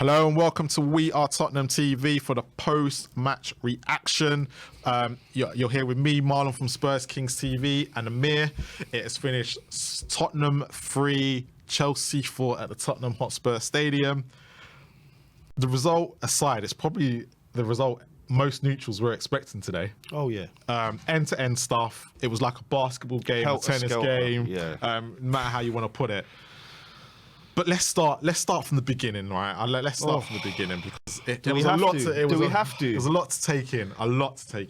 Hello and welcome to We Are Tottenham TV for the post-match reaction. You're here with me, Marlon from Spurs Kings TV, and Amir. It has finished Tottenham 3, Chelsea 4 at the Tottenham Hotspur Stadium. The result aside, it's probably the result most neutrals were expecting today. Oh yeah. End-to-end stuff. It was like a basketball game, a tennis game. Yeah. No matter how you want to put it. But let's start from the beginning, right? Let's start from the beginning because it was a lot to. Do we have to? It was a lot to take in.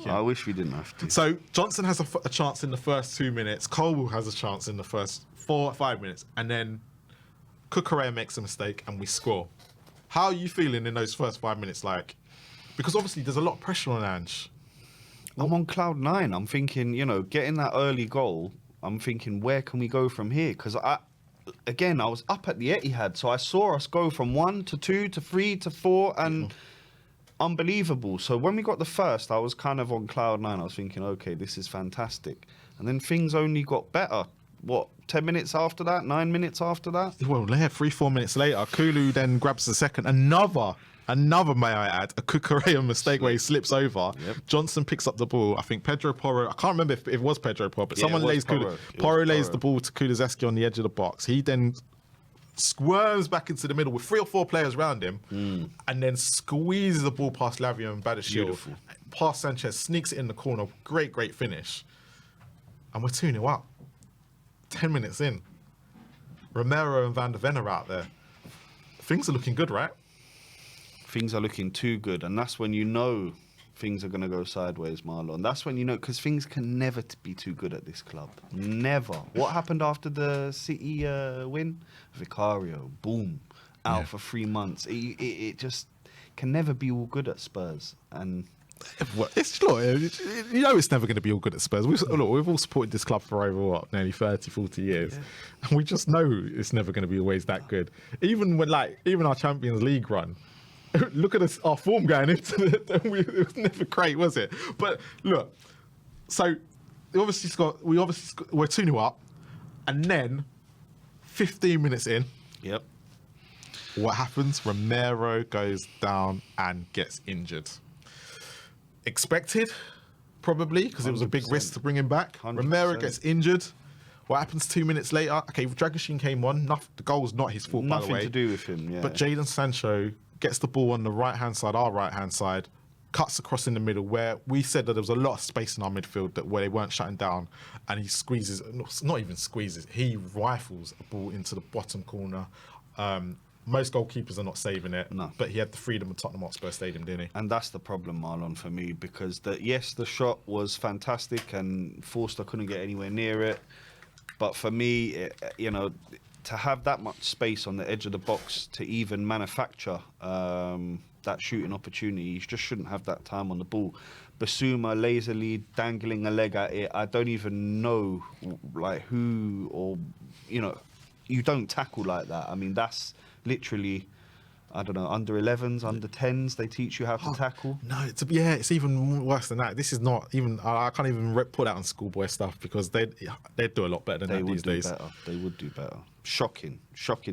I wish we didn't have to. So Johnson has a chance in the first 2 minutes. Colwell has a chance in the first 4 or 5 minutes, and then Cucurella makes a mistake, and we score. How are you feeling in those first 5 minutes? Like, because obviously there's a lot of pressure on Ange. I'm on cloud 9. I'm thinking, getting that early goal. I'm thinking, where can we go from here? Because I was up at the Etihad, so I saw us go from 1 to 2 to 3 to 4, and unbelievable. So when we got the first, I was kind of on cloud 9. I was thinking, okay, this is fantastic. And then things only got better. 10 minutes after that? 9 minutes after that? Well, 3-4 minutes later, Kulu then grabs the second. Another, may I add, a Cucurella mistake where he slips over. Yep. Johnson picks up the ball. I think Pedro Porro, I can't remember if it was Pedro Porro, but someone lays Porro lays the ball to Kulusevski on the edge of the box. He then squirms back into the middle with 3 or 4 players around him and then squeezes the ball past Lavia and Badiashile. Past Sanchez, sneaks it in the corner. Great finish. And we're 2-0 up. 10 minutes in. Romero and Van der Ven are out there. Things are looking good, right? Things are looking too good, and that's when you know things are going to go sideways, Marlon. That's when you know, because things can never be too good at this club. Never. What happened after the City win? Vicario, boom, out for 3 months. It just can never be all good at Spurs. And it's never going to be all good at Spurs. We've all supported this club for over nearly 30-40 years, and we just know it's never going to be always that good. Even our Champions League run. Look at our form going into it was never great, was it? But look, so we're 2-0 up, and then 15 minutes in, what happens? Romero goes down and gets injured. Expected, probably, because it was a big risk to bring him back. 100%. Romero gets injured. What happens 2 minutes later? Okay, Dragoshin came on. The goal was not his fault, by the way. Nothing to do with him, yeah. But Jadon Sancho gets the ball on the right-hand side, our right-hand side, cuts across in the middle, where we said that there was a lot of space in our midfield where they weren't shutting down, and he squeezes, not even squeezes, he rifles a ball into the bottom corner. Most goalkeepers are not saving it, but he had the freedom of Tottenham Hotspur Stadium, didn't he? And that's the problem, Marlon, for me, because the shot was fantastic and Forster couldn't get anywhere near it. But for me, to have that much space on the edge of the box to even manufacture that shooting opportunity, you just shouldn't have that time on the ball. Basuma lazily dangling a leg at it. I don't even know who, or you don't tackle like that. I mean, that's literally, I don't know, under 11s, under 10s, they teach you how to tackle. No, it's even worse than that. This is not even, I can't even put that on schoolboy stuff, because they'd do a lot better than that these days. They would do better. Shocking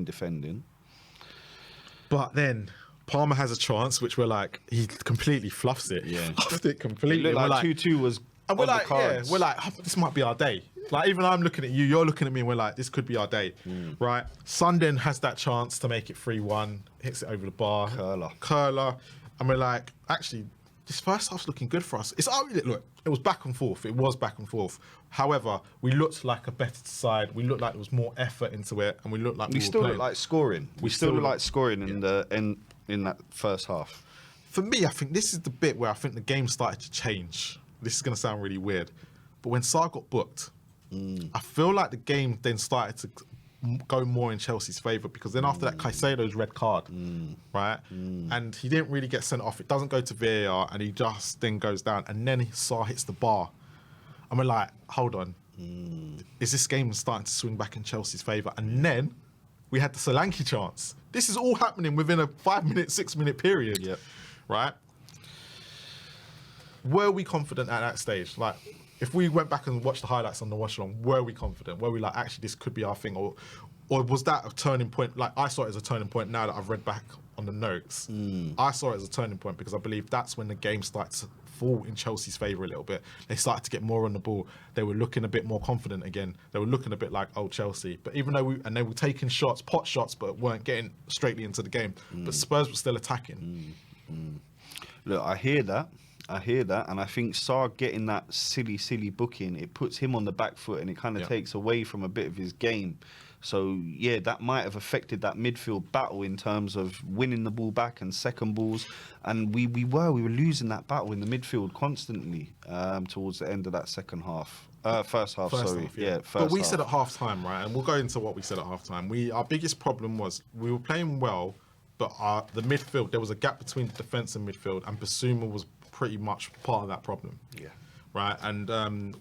defending. But then Palmer has a chance, which we're like, he completely fluffs it. Yeah. Fluffed it completely. It looked like 2-2 was and we're like, this might be our day. Like, even I'm looking at you, you're looking at me, and we're like, this could be our day, right? Sundin has that chance to make it 3-1, hits it over the bar. Curler. And we're like, actually, this first half's looking good for us. Look, it was back and forth. It was back and forth. However, we looked like a better side. We looked like there was more effort into it, and we looked like we still look like scoring. We still look like scoring in that first half. For me, I think this is the bit where I think the game started to change. This is going to sound really weird, but when Sarr got booked, I feel like the game then started to go more in Chelsea's favour, because then after that Caicedo's red card, right? And he didn't really get sent off. It doesn't go to VAR, and he just then goes down, and then Sarr hits the bar. And we're like, hold on, is this game starting to swing back in Chelsea's favour? And then we had the Solanke chance. This is all happening within a 5-minute, 6-minute period, right? Were we confident at that stage? Like, if we went back and watched the highlights on the watch along, were we confident? Were we like, actually, this could be our thing? Or was that a turning point? Like, I saw it as a turning point now that I've read back on the notes, I saw it as a turning point because I believe that's when the game started to fall in Chelsea's favour a little bit. They started to get more on the ball. They were looking a bit more confident again. They were looking a bit like old Chelsea. But even though they were taking shots, pot shots, but weren't getting straightly into the game. But Spurs were still attacking. Look, I hear that, and I think Sarr getting that silly booking, it puts him on the back foot, and it kind of takes away from a bit of his game. So yeah, that might have affected that midfield battle in terms of winning the ball back and second balls, and we were losing that battle in the midfield constantly towards the end of that second half. First half, sorry. But we said at half time, right, and we'll go into what we said at half time. Our biggest problem was we were playing well, but the midfield, there was a gap between the defence and midfield, and Basuma was pretty much part of that problem. Yeah. Right, and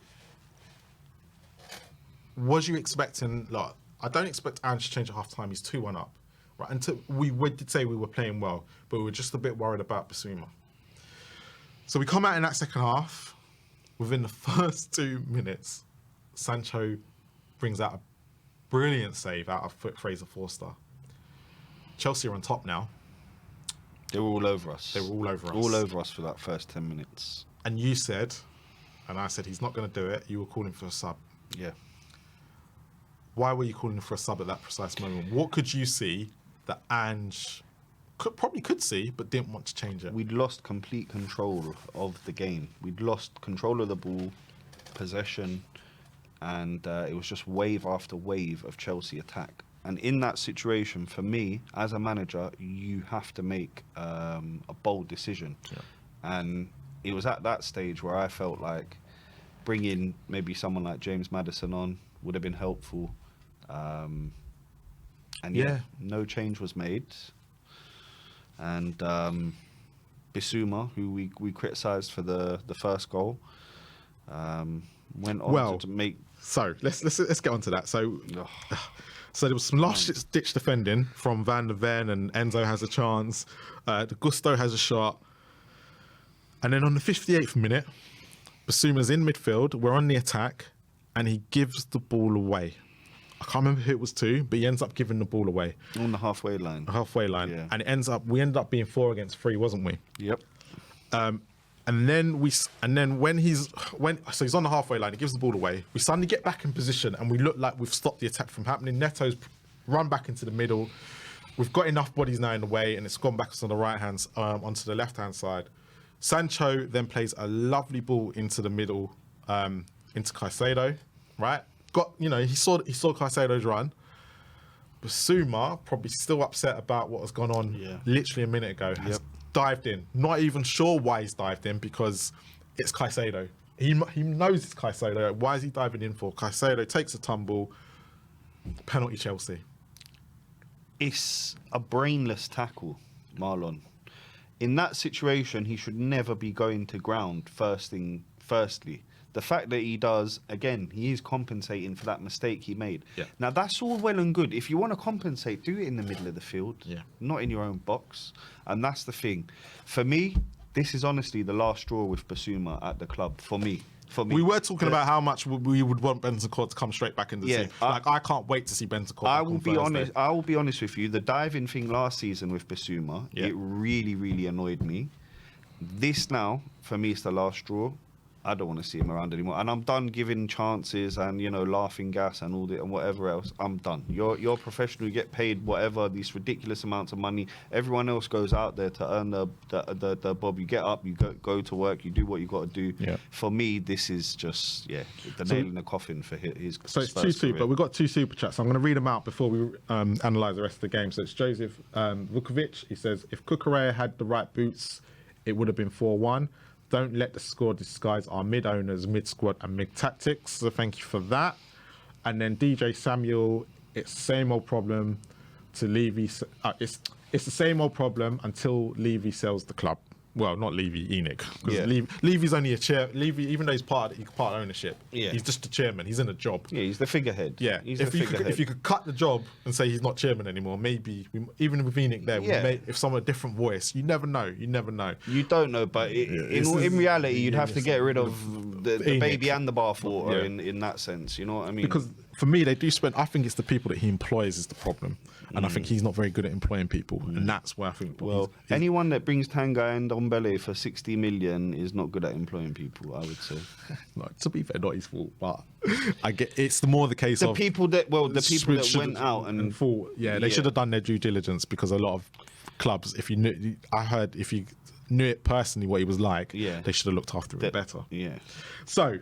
was you expecting, like, I don't expect Ange to change at half time. He's 2-1 up. Right, and we did say we were playing well, but we were just a bit worried about Basuma. So we come out in that second half. Within the first 2 minutes, Sancho brings out a brilliant save out of Fraser Forster. Chelsea are on top now. They were all over us. All over us for that first 10 minutes. And you said, and I said, he's not going to do it. You were calling for a sub. Yeah. Why were you calling for a sub at that precise moment? What could you see that Ange probably could see, but didn't want to change it? We'd lost complete control of the game. We'd lost control of the ball, possession, and it was just wave after wave of Chelsea attack. And in that situation, for me, as a manager, you have to make a bold decision. Yeah. And it was at that stage where I felt like bringing maybe someone like James Maddison on would have been helpful. And no change was made. And Bissouma, who we criticised for the first goal, went on to make. So let's get on to that. So there was some last ditch defending from Van der Ven, and Enzo has a chance. Gusto has a shot, and then on the 58th minute, Bissouma's in midfield. We're on the attack, and he gives the ball away. I can't remember who it was to, but he ends up giving the ball away on the halfway line. Yeah. And we ended up being 4 against 3, wasn't we? Yep. And then when he's on the halfway line, he gives the ball away. We suddenly get back in position, and we look like we've stopped the attack from happening. Neto's run back into the middle. We've got enough bodies now in the way, and it's gone back on the right hand, onto the left hand side. Sancho then plays a lovely ball into the middle, into Caicedo, right? He saw Caicedo's run. Basuma, probably still upset about what has gone on literally a minute ago, has dived in. Not even sure why he's dived in, because it's Caicedo. He knows it's Caicedo. Why is he diving in for? Caicedo takes a tumble. Penalty Chelsea. It's a brainless tackle, Marlon. In that situation, he should never be going to ground firstly. The fact that he does, again, he is compensating for that mistake he made. Yeah. Now, that's all well and good. If you want to compensate, do it in the middle of the field, not in your own box. And that's the thing. For me, this is honestly the last straw with Basuma at the club, for me. We were talking about how much we would want Bentancur to come straight back in the team. I can't wait to see Bentancur. I will be honest with you. The diving thing last season with Basuma, it really, really annoyed me. This now, for me, is the last straw. I don't want to see him around anymore, and I'm done giving chances and laughing gas and all that and whatever else. I'm done. You're a professional. You get paid whatever, these ridiculous amounts of money. Everyone else goes out there to earn the bob. You get up, you go to work, you do what you got to do. Yeah. For me, this is just the nail in the coffin for his. So it's 2-2, but we've got 2 super chats. So I'm going to read them out before we analyse the rest of the game. So it's Joseph Vukovic. He says, if Cucurella had the right boots, it would have been 4-1. Don't let the score disguise our mid-owners, mid-squad and mid-tactics. So thank you for that. And then DJ Samuel, it's the same old problem to Levy. It's the same old problem until Levy sells the club. Well, not Levy, Enoch. Levy's only a chair. Levy, even though he's part of ownership, he's just the chairman. He's in a job. Yeah, he's the figurehead. Yeah, if you could cut the job and say he's not chairman anymore, maybe even with Enoch there, if someone a different voice, you never know. You don't know, but in reality, you'd have to get rid of the baby and the bathwater in that sense. You know what I mean? Because for me, they do spend. I think it's the people that he employs is the problem, and I think he's not very good at employing people, and that's where I think. Well, anyone that brings Tanga and Ndombele for 60 million is not good at employing people, I would say. No, to be fair, not his fault, but I get it's the case The of people that went out and thought, they should have done their due diligence, because a lot of clubs, if you knew, I heard if you knew it personally what he was like, they should have looked after it better. Yeah. So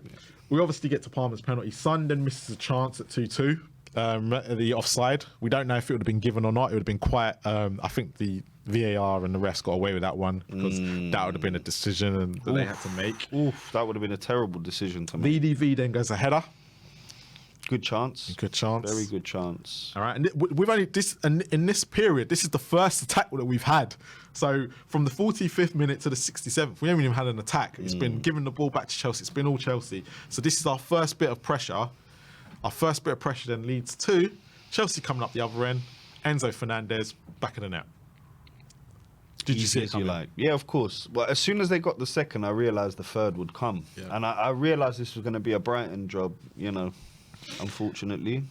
we obviously get to Palmer's penalty. Son then misses a chance at 2-2. The offside. We don't know if it would have been given or not. It would have been quite. I think the VAR and the refs got away with that one, because that would have been a decision that they had to make. Oof, that would have been a terrible decision to make. VDV then goes a header. Good chance. Good chance. Very good chance. All right, and we've only this, and in this period, this is the first attack that we've had. So from the 45th minute to the 67th, we haven't even had an attack. It's been giving the ball back to Chelsea. It's been all Chelsea. So this is our first bit of pressure. Our first bit of pressure then leads to Chelsea coming up the other end. Enzo Fernandez back in the net. Did you see it coming? Yeah, of course. Well, as soon as they got the second, I realised the third would come. Yeah. And I realised this was going to be a Brighton job, unfortunately.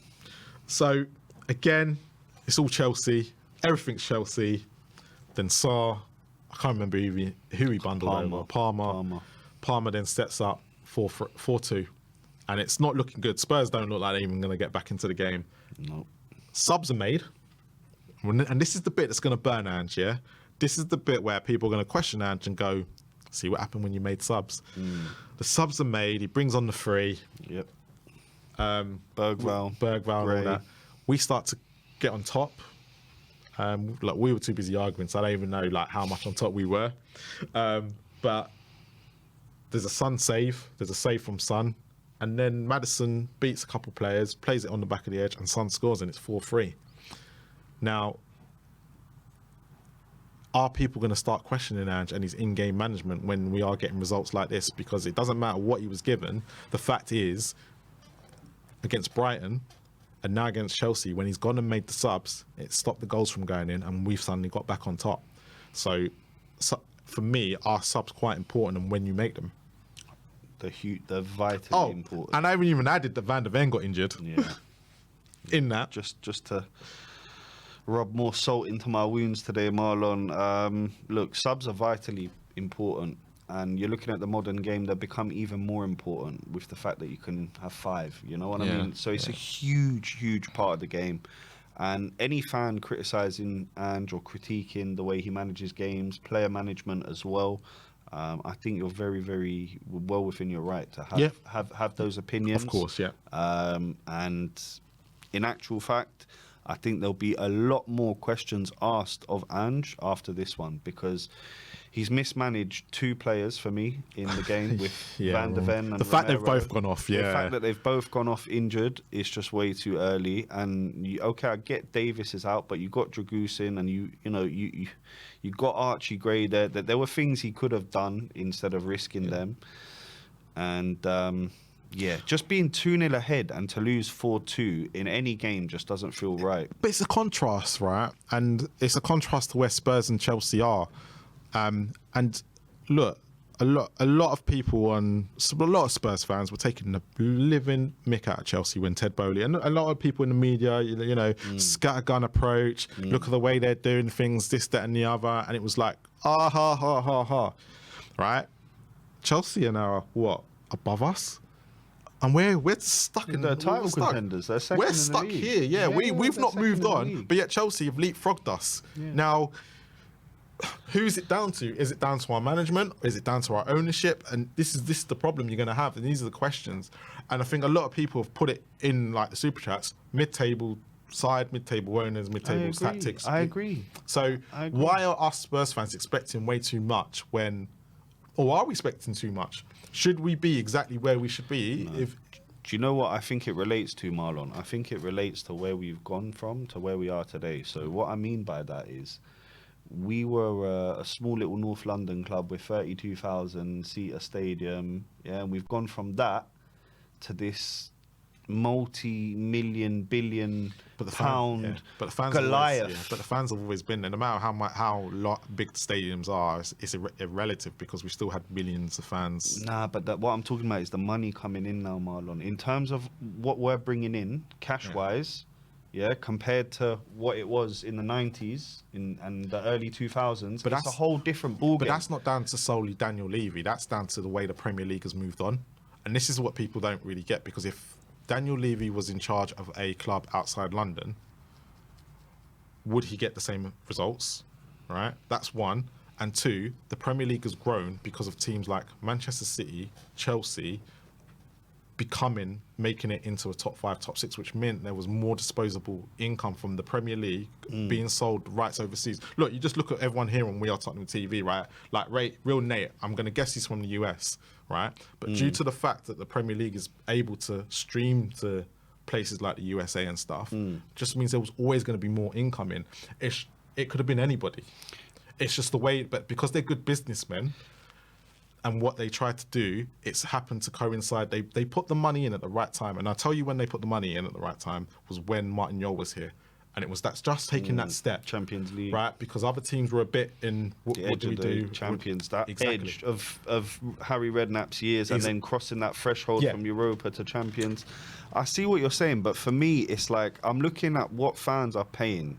So, again, it's all Chelsea. Everything's Chelsea. Then Sarr, I can't remember who he bundled over. Palmer then steps up 4-2. And it's not looking good. Spurs don't look like they're even going to get back into the game. No. Subs are made. And this is the bit that's going to burn Ange, yeah? This is the bit where people are going to question Ange and go, see what happened when you made subs. The subs are made. He brings on the three. Yep. Bergwall, all that. We start to get on top. We were too busy arguing, so I don't even know how much on top we were. But there's a Son save. There's a save from Son. And then Maddison beats a couple players, plays it on the back of the edge, and Son scores, and it's 4-3. Now, are people going to start questioning Ange and his in-game management when we are getting results like this? Because it doesn't matter what he was given. The fact is, against Brighton and now against Chelsea, when he's gone and made the subs, it stopped the goals from going in, and we've suddenly got back on top. So for me, are subs quite important, and when you make them? They're vitally important. And I haven't even added that Van der Ven got injured. Yeah. In that. Just to rub more salt into my wounds today, Marlon. Look, subs are vitally important. And you're looking at the modern game, they've become even more important with the fact that you can have 5. You know what I mean? So it's a huge, huge part of the game. And any fan criticising Ange or critiquing the way he manages games, player management as well, I think you're very, very well within your right to have those opinions. Of course, yeah. And in actual fact, I think there'll be a lot more questions asked of Ange after this one, because he's mismanaged 2 players for me in the game with Van der Ven and the fact Romero. they've both gone off, The fact that they've both gone off injured is just way too early. And I get Davis is out, but you got Dragusin, and you got Archie Gray there. That there were things he could have done instead of risking them. And just being 2-0 ahead and to lose 4-2 in any game just doesn't feel right. But it's a contrast, right? And it's a contrast to where Spurs and Chelsea are. And look, a lot of people a lot of Spurs fans were taking the living mick out of Chelsea when Ted Bowley, and a lot of people in the media, scattergun approach, look at the way they're doing things, this, that, and the other, and it was like, ha, ha, ha, ha, right? Chelsea are now above us? And we're stuck in the title contenders. We're stuck here. We've not moved on, but yet Chelsea have leapfrogged us. Yeah. Now, who's it down to? Is it down to our management? Is it down to our ownership? And this is the problem you're going to have. And these are the questions. And I think a lot of people have put it in the super chats, mid-table side, mid-table owners, mid-table tactics. I agree. So why are us Spurs fans expecting way too much or are we expecting too much? Should we be exactly where we should be? No. Do you know what I think it relates to, Marlon? I think it relates to where we've gone from to where we are today. So what I mean by that is, we were a small little North London club with 32,000 seater stadium, and we've gone from that to this multi-million, billion pound but the fans Goliath. Always, but the fans have always been there. No matter how big the stadiums are, it's irrelative because we still had millions of fans. Nah, but what I'm talking about is the money coming in now, Marlon. In terms of what we're bringing in, cash-wise, compared to what it was in the 90s and the early 2000s, but it's a whole different ballgame. But that's not down to solely Daniel Levy. That's down to the way the Premier League has moved on. And this is what people don't really get, because if Daniel Levy was in charge of a club outside London, would he get the same results? Right? That's one. And two, the Premier League has grown because of teams like Manchester City, Chelsea, making it into a top 5, top 6, which meant there was more disposable income from the Premier League being sold rights overseas. Look, you just look at everyone here on We Are Tottenham TV, right? Like Real Nate, I'm going to guess he's from the US, right? But due to the fact that the Premier League is able to stream to places like the USA and stuff, just means there was always going to be more income in. It could have been anybody. It's just the way, but because they're good businessmen, and what they tried to do, it's happened to coincide. They put the money in at the right time. And I'll tell you when they put the money in at the right time was when Martin Jol was here. And it was just taking that step. Champions League. Right? Because other teams were a bit in, what do we do? Champions, that edge of Harry Redknapp's years and then crossing that threshold from Europa to Champions. I see what you're saying, but for me, it's like I'm looking at what fans are paying,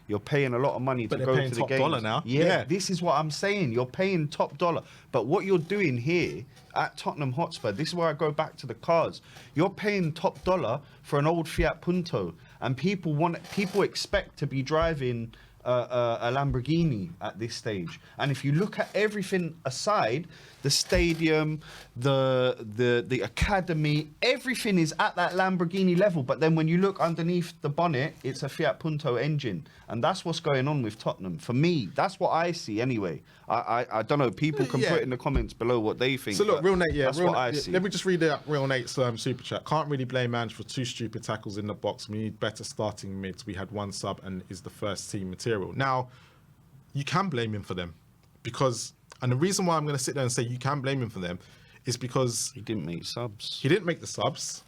You're paying a lot of money to go to the games. But they're paying top dollar now. Yeah, this is what I'm saying. You're paying top dollar. But what you're doing here at Tottenham Hotspur, this is where I go back to the cards. You're paying top dollar for an old Fiat Punto, and people expect to be driving a Lamborghini at this stage. And if you look at everything aside, the stadium, the academy, everything is at that Lamborghini level. But then when you look underneath the bonnet, it's a Fiat Punto engine. And that's what's going on with Tottenham. For me, that's what I see anyway. I don't know. People can put in the comments below what they think. So look, Real Nate, that's what I see. Let me just read out Real Nate's super chat. Can't really blame Ange for 2 stupid tackles in the box. We need better starting mids. We had 1 sub and is the first team material. Now, you can blame him for them because, and the reason why I'm going to sit there and say you can blame him for them is because he didn't make subs. He didn't make the subs.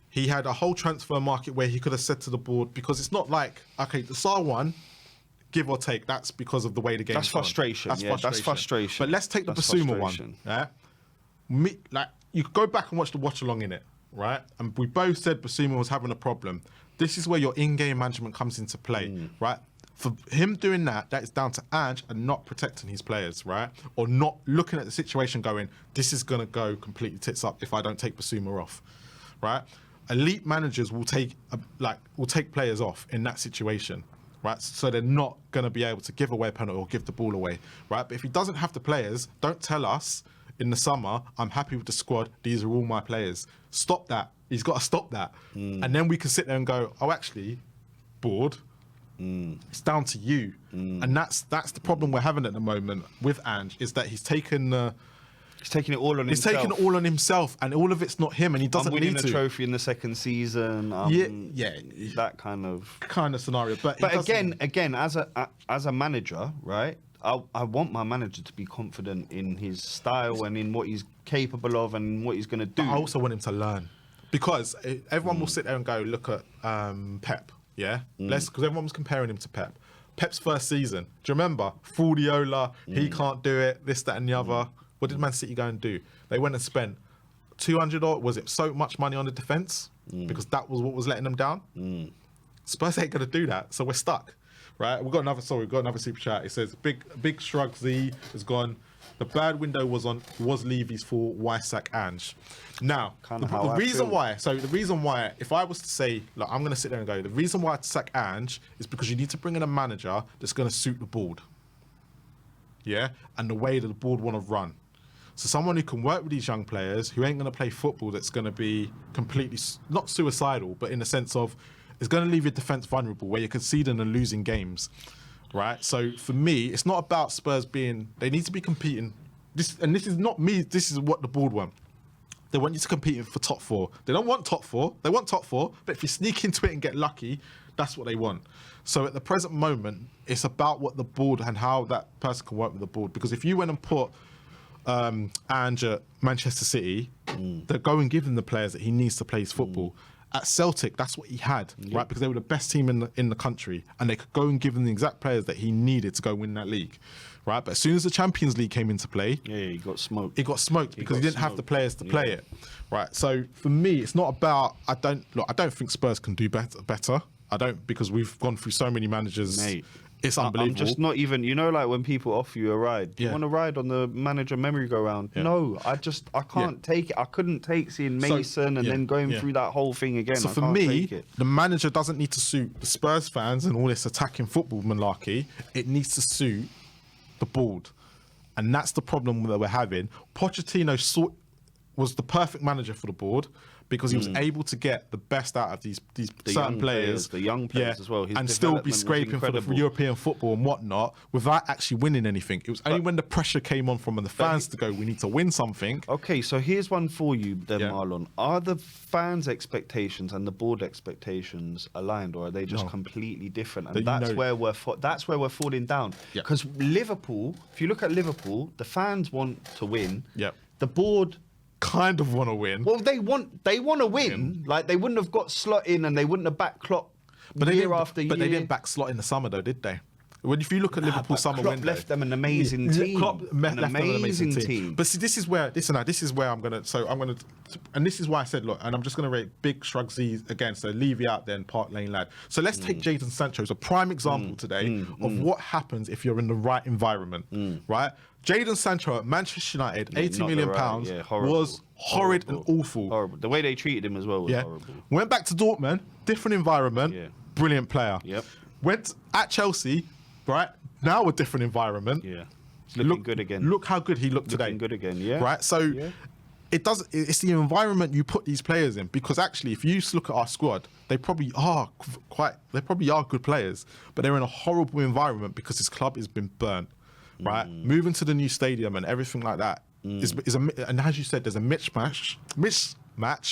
He had a whole transfer market where he could have said to the board, because it's not like, okay, the Saar one, give or take, that's because of the way the game. That's frustration. That's frustration. But let's take the Basuma one. Yeah, you could go back and watch the watch along in it, right? And we both said Basuma was having a problem. This is where your in-game management comes into play, right? For him doing that is down to Ange and not protecting his players, right? Or not looking at the situation going, this is going to go completely tits up if I don't take Basuma off, right? Elite managers will take players off in that situation, right? So they're not going to be able to give away a penalty or give the ball away, right? But if he doesn't have the players, don't tell us in the summer, I'm happy with the squad, these are all my players. Stop that. He's got to stop that. And then we can sit there and go, oh, actually, board, it's down to you. And that's the problem we're having at the moment with Ange, is that he's taking it all on himself. He's taking it all on himself, and all of it's not him, and he doesn't need to. I'm winning a trophy in the second season. That kind of scenario. But again, as a manager, right? I want my manager to be confident in his style and in what he's capable of and what he's going to do. But I also want him to learn, because everyone will sit there and go, look at Pep, because everyone was comparing him to Pep. Pep's first season, do you remember? Fordiola, he can't do it, this, that, and the other. What did Man City go and do? They went and spent 200 or was it so much money on the defence? Because that was what was letting them down. Spurs ain't going to do that, so we're stuck, right? We've got another super chat. It says, big shrug, Z has gone. The bad window was Levy's fault. Why sack Ange? Now, the reason why, if I was to say, look, I'm going to sit there and go, the reason why I'd sack Ange is because you need to bring in a manager that's going to suit the board. Yeah? And the way that the board want to run. So someone who can work with these young players, who ain't going to play football that's going to be completely, not suicidal, but in the sense of, it's going to leave your defence vulnerable, where you're conceding and losing games, right? So for me, it's not about Spurs they need to be competing. This is not me, this is what the board want. They want you to compete for top 4. They don't want top 4, they want top 4, but if you sneak into it and get lucky, that's what they want. So at the present moment, it's about what the board and how that person can work with the board. Because if you went and put Ange at Manchester City, they go and give him the players that he needs to play his football. At Celtic, that's what he had, right? Because they were the best team in the country, and they could go and give him the exact players that he needed to go win that league, right? But as soon as the Champions League came into play, he got smoked. He got smoked because he didn't have the players to play it, right? So for me, it's not about I don't think Spurs can do better. I don't, because we've gone through so many managers. Mate, it's unbelievable. I'm just not even, like when people offer you a ride, you want to ride on the manager merry-go-round? No, I can't take it. I couldn't take seeing Mason and then going through that whole thing again. So for me, the manager doesn't need to suit the Spurs fans and all this attacking football malarkey. It needs to suit the board. And that's the problem that we're having. Pochettino was the perfect manager for the board, because he was able to get the best out of these certain players, the young players as well, and still be scraping for the European football and whatnot without actually winning anything. It was only when the pressure came on from the fans to go, we need to win something. Okay, so here's one for you then, Marlon. Are the fans' expectations and the board expectations aligned, or are they just completely different? And that's where we're falling down. Because Liverpool, if you look at Liverpool, the fans want to win. The board kind of want to win. Well, they want to win. Like, they wouldn't have got slot in and they wouldn't have backed Klopp year after year. But they didn't back slot in the summer, though, did they? If you look at Liverpool summer Klopp window, left them an amazing team. Klopp left them an amazing team. But see, this is where I'm gonna. So I'm gonna, and this is why I said, look, and I'm just gonna rate big shrugs again. So Levy out there and Park Lane lad. So let's take Jadon Sancho as a prime example today of what happens if you're in the right environment, right? Jadon Sancho at Manchester United, £80 million was horrid and awful. Horrible. The way they treated him as well was horrible. Went back to Dortmund, different environment, brilliant player. Went at Chelsea, right? Now a different environment. He's looking good again. Look how good he looked today. Looking good again, Right? So it's the environment you put these players in, because actually if you look at our squad, they probably are good players, but they're in a horrible environment because this club has been burnt. Right, moving to the new stadium and everything like that is and as you said, there's a mismatch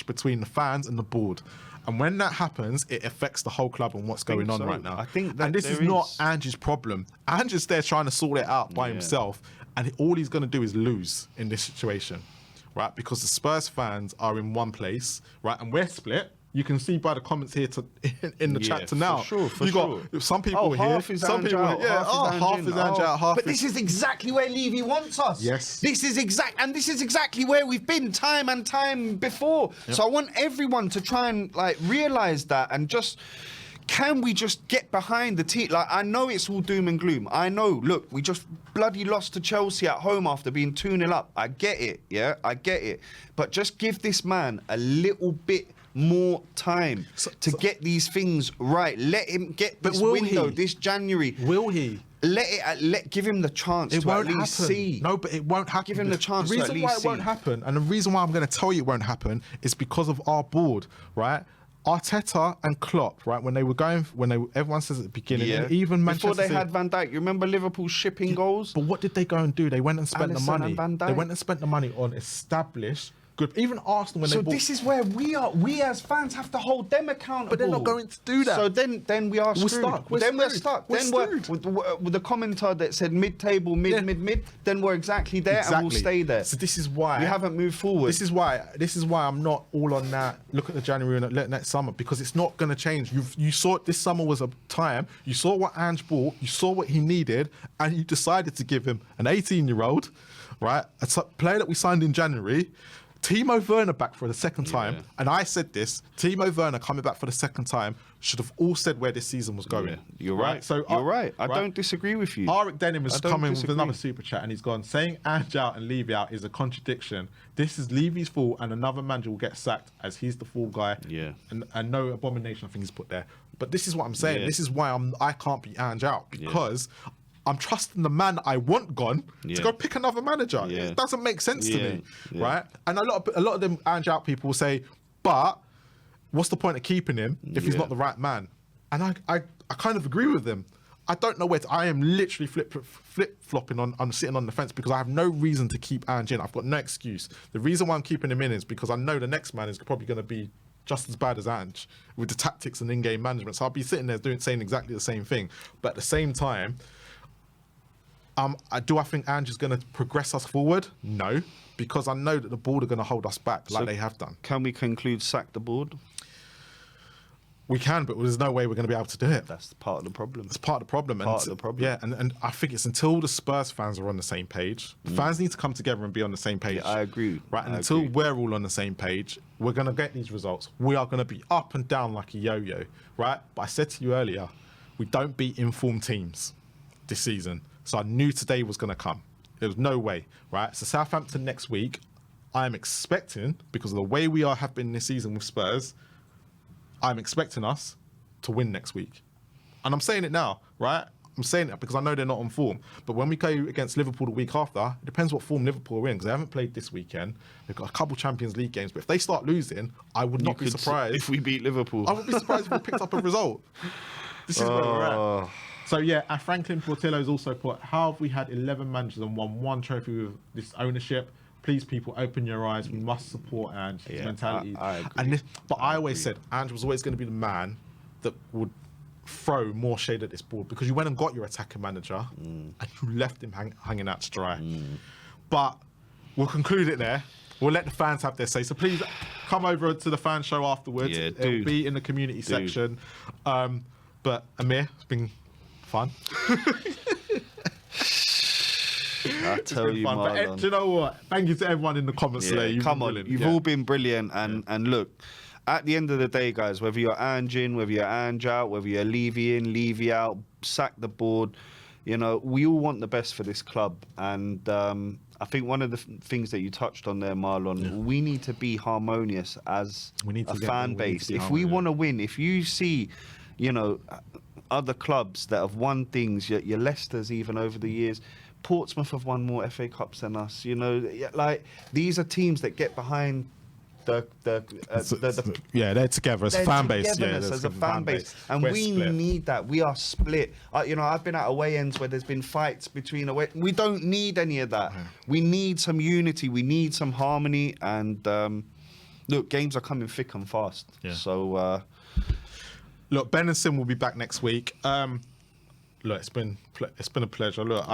between the fans and the board, and when that happens, it affects the whole club and what's going on right now. I think that, and this is not Ange's problem. Ange's there trying to sort it out by himself, and all he's going to do is lose in this situation, right? Because the Spurs fans are in one place, right, and we're split. You can see by the comments here in the chat to now. For sure. You got some people here, some people half is Ange out, half. But this is exactly where Levy wants us. Yes. This is exactly where we've been time and time before. So I want everyone to try and realize that, and just, can we just get behind the team? I know it's all doom and gloom. I know. Look, we just bloody lost to Chelsea at home after being 2-0 up. I get it. Yeah, I get it. But just give this man a little bit more time to get these things right. Let him get this window this January. Will he? Give him the chance to at least see. No, but it won't happen. Give him the chance to at least see. The reason why it won't happen, and the reason why I'm going to tell you it won't happen, is because of our board, right? Arteta and Klopp, right? Everyone says at the beginning, and even Manchester before they had Van Dijk. You remember Liverpool shipping goals? But what did they go and do? They went and spent the money. And Van Dijk. They went and spent the money on established. Good. Even Arsenal, when they bought... this is where we are. We as fans have to hold them accountable. But they're not going to do that. So then we are screwed. We're stuck. We're screwed. With the commentator that said mid-table, mid, then we're exactly there and we'll stay there. So this is why we haven't moved forward. This is why I'm not all on that. Look at the January and next summer, because it's not going to change. You saw this summer was a time. You saw what Ange bought. You saw what he needed, and you decided to give him an 18-year-old, right? A player that we signed in January. Timo Werner back for the second time, and I said this, Timo Werner coming back for the second time should have all said where this season was going. You're right. So you're right. I don't disagree with you. Arik Denham is coming with another super chat, and he's gone, saying Ange out and Levy out is a contradiction. This is Levy's fault, and another manager will get sacked as he's the fall guy. And no abomination, I think he's put there. But this is what I'm saying. This is why I can't be Ange out, because I'm trusting the man that I want gone to go pick another manager. It doesn't make sense to me, right? And a lot of them Ange out people will say, but what's the point of keeping him if he's not the right man? And I kind of agree with them. I don't know where I am literally flip-flopping on sitting on the fence, because I have no reason to keep Ange in. I've got no excuse. The reason why I'm keeping him in is because I know the next man is probably going to be just as bad as Ange with the tactics and in-game management. So I'll be sitting there saying exactly the same thing. But at the same time, I think Ange's going to progress us forward? No, because I know that the board are going to hold us back like they have done. Can we conclude sack the board? We can, but there's no way we're going to be able to do it. That's part of the problem. It's part of the problem. Yeah, and I think it's until the Spurs fans are on the same page. The fans need to come together and be on the same page. Yeah, I agree. Right, and until we're all on the same page, we're going to get these results. We are going to be up and down like a yo-yo, right? But I said to you earlier, we don't beat informed teams this season. So I knew today was going to come. There was no way, right? So Southampton next week, I am expecting, because of the way we have been this season with Spurs, I'm expecting us to win next week. And I'm saying it now, right? I'm saying it because I know they're not on form. But when we go against Liverpool the week after, it depends what form Liverpool are in, because they haven't played this weekend. They've got a couple Champions League games. But if they start losing, I would not be surprised. If we beat Liverpool. I would be surprised if we picked up a result. This is where we're at. So yeah, and Franklin Portillo's also put, how have we had 11 managers and won one trophy with this ownership? Please, people, open your eyes. We must support Ange. His mentality. I agree. But I always said Ange was always going to be the man that would throw more shade at this board, because you went and got your attacker manager and you left him hanging out to dry. But we'll conclude it there. We'll let the fans have their say. So please come over to the fan show afterwards. Yeah, It'll be in the community section. But Amir, it's been fun. I tell you, Marlon. But do you know what? Thank you to everyone in the comments today. Come on, you've all been brilliant. And look, at the end of the day, guys, whether you're Ange in, whether you're Ange out, whether you're Levy in, Levy out, sack the board, you know, we all want the best for this club. And I think one of the things that you touched on there, Marlon, we need to be harmonious as a fan base. If we want to win, if you see, you know, other clubs that have won things, your Leicesters even over the years, Portsmouth have won more FA Cups than us. You know, like these are teams that get behind they're together as a fan base. Yeah, as a fan base, and we need that. We are split. You know, I've been at away ends where there's been fights between away. We don't need any of that. We need some unity. We need some harmony. And look, games are coming thick and fast. Yeah. So look, Ben and Sim will be back next week. Look, it's been a pleasure. Look,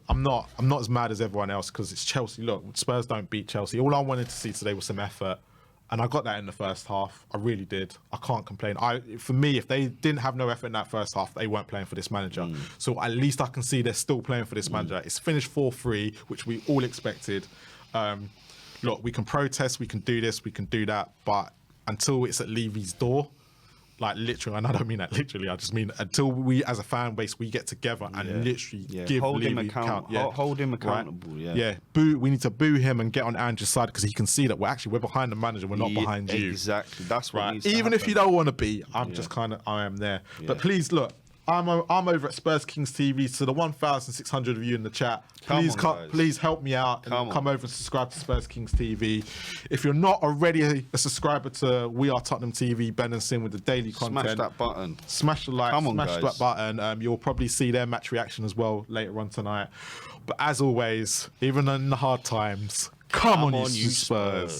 I'm not as mad as everyone else because it's Chelsea. Look, Spurs don't beat Chelsea. All I wanted to see today was some effort, and I got that in the first half. I really did. I can't complain. For me, if they didn't have no effort in that first half, they weren't playing for this manager. So at least I can see they're still playing for this manager. It's finished 4-3, which we all expected. Look, we can protest, we can do this, we can do that, but until it's at Levy's door. Like literally, and I don't mean that literally. I just mean until we, as a fan base, we get together and literally give Levy hold him accountable. Right? We need to boo him and get on Ange's side because he can see that we're behind the manager. We're not behind you. Exactly. That's what needs to Even happen. if you don't want to be, I'm just I am there. But please look. I'm over at Spurs Kings TV. So the 1,600 of you in the chat, please help me out and come over and subscribe to Spurs Kings TV. If you're not already a subscriber to We Are Tottenham TV, Ben and Sim with the daily content, smash that button, smash the like, smash that button. You'll probably see their match reaction as well later on tonight. But as always, even in the hard times, come on, you Spurs.